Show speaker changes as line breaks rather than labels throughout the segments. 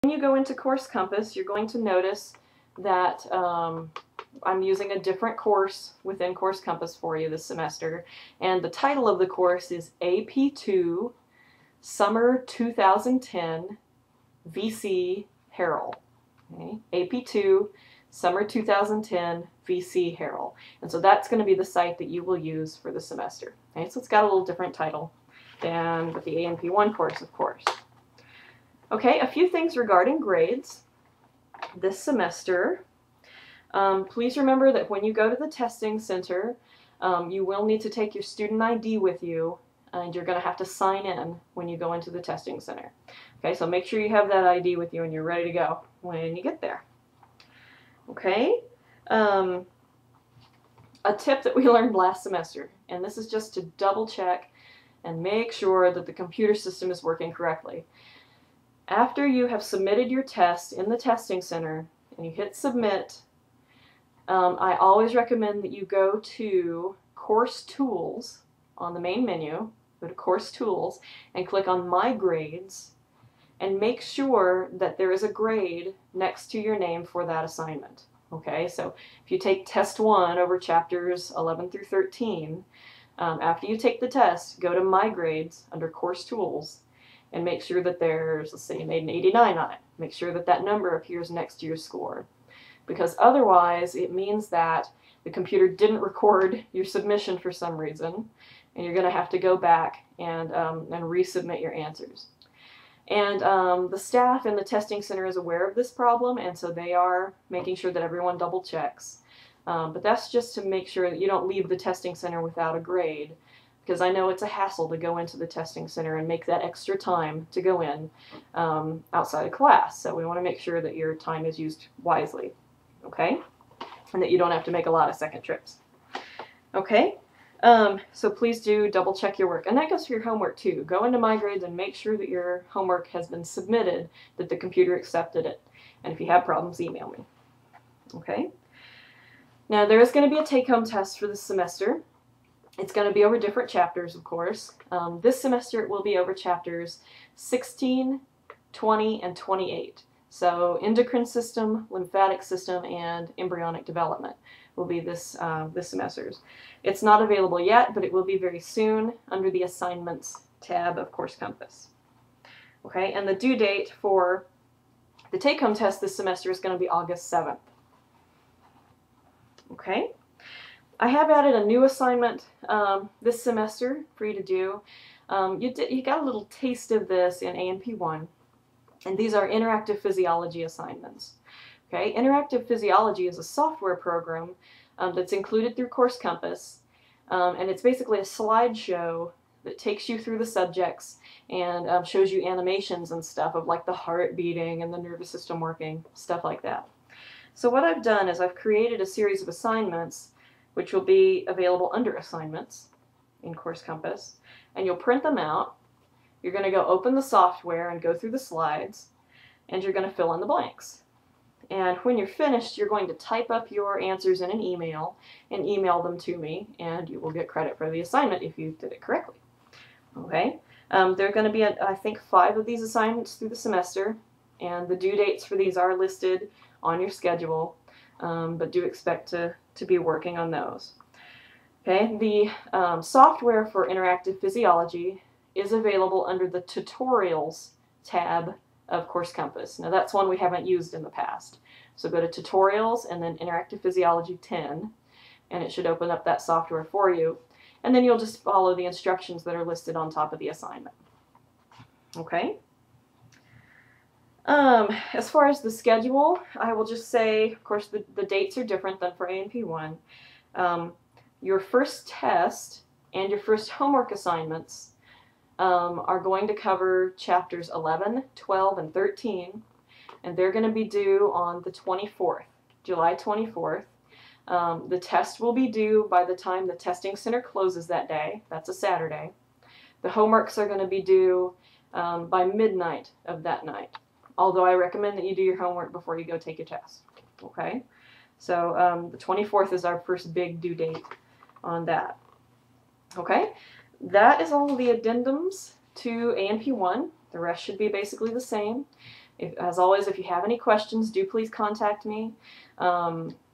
When you go into Course Compass, you're going to notice that I'm using a different course within Course Compass for you this semester, and the title of the course is AP2 Summer 2010 VC Harrell. Okay? AP2 Summer 2010 VC Harrell. And so that's going to be the site that you will use for the semester. Okay? So it's got a little different title than with the AP1 course, of course. Okay, a few things regarding grades this semester. Please remember that when you go to the testing center, you will need to take your student ID with you, and you're going to have to sign in when you go into the testing center. Okay, so make sure you have that ID with you and you're ready to go when you get there. Okay, a tip that we learned last semester, and this is just to double check and make sure that the computer system is working correctly. After you have submitted your test in the testing center and you hit submit, I always recommend that you go to Course Tools on the main menu, go to Course Tools and click on My Grades and make sure that there is a grade next to your name for that assignment. Okay, so if you take Test 1 over chapters 11 through 13, after you take the test, go to My Grades under Course Tools and make sure that there's, let's say you made an 89 on it. Make sure that that number appears next to your score. Because otherwise, it means that the computer didn't record your submission for some reason, and you're going to have to go back and resubmit your answers. And the staff in the testing center is aware of this problem, and so they are making sure that everyone double checks. But that's just to make sure that you don't leave the testing center without a grade, because I know it's a hassle to go into the testing center and make that extra time to go in outside of class. So we want to make sure that your time is used wisely, okay? And that you don't have to make a lot of second trips. Okay, so please do double check your work. And that goes for your homework too. Go into My Grades and make sure that your homework has been submitted, that the computer accepted it. And if you have problems, email me. Okay? Now there is going to be a take-home test for this semester. It's going to be over different chapters, of course. This semester it will be over chapters 16, 20, and 28. So endocrine system, lymphatic system, and embryonic development will be this semester's. It's not available yet, but it will be very soon under the Assignments tab of Course Compass. Okay, and the due date for the take-home test this semester is going to be August 7th. Okay. I have added a new assignment this semester for you to do. You got a little taste of this in AP1, and these are interactive physiology assignments. Okay, interactive physiology is a software program that's included through Course Compass, and it's basically a slideshow that takes you through the subjects and shows you animations and stuff of like the heart beating and the nervous system working, stuff like that. So what I've done is I've created a series of assignments which will be available under Assignments in Course Compass, and you'll print them out. You're going to go open the software and go through the slides, and you're going to fill in the blanks. And when you're finished, you're going to type up your answers in an email and email them to me, and you will get credit for the assignment if you did it correctly. Okay? There are going to be, I think, 5 of these assignments through the semester, and the due dates for these are listed on your schedule, but do expect to be working on those. Okay, the software for interactive physiology is available under the Tutorials tab of Course Compass. Now that's one we haven't used in the past. So go to Tutorials and then Interactive Physiology 10, and it should open up that software for you. And then you'll just follow the instructions that are listed on top of the assignment. Okay? As far as the schedule, I will just say, of course, the dates are different than for AP1. Your first test and your first homework assignments are going to cover chapters 11, 12, and 13, and they're going to be due on the 24th, July 24th. The test will be due by the time the testing center closes that day. That's a Saturday. The homeworks are going to be due by midnight of that night. Although I recommend that you do your homework before you go take your test. Okay? So the 24th is our first big due date on that. Okay? That is all of the addendums to AP1. The rest should be basically the same. As always, if you have any questions, do please contact me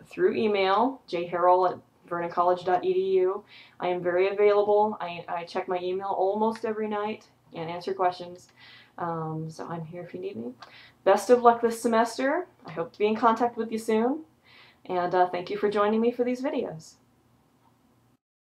through email, jharrell@vernoncollege.edu. I am very available. I check my email almost every night and answer questions. So I'm here if you need me. Best of luck this semester. I hope to be in contact with you soon. And thank you for joining me for these videos.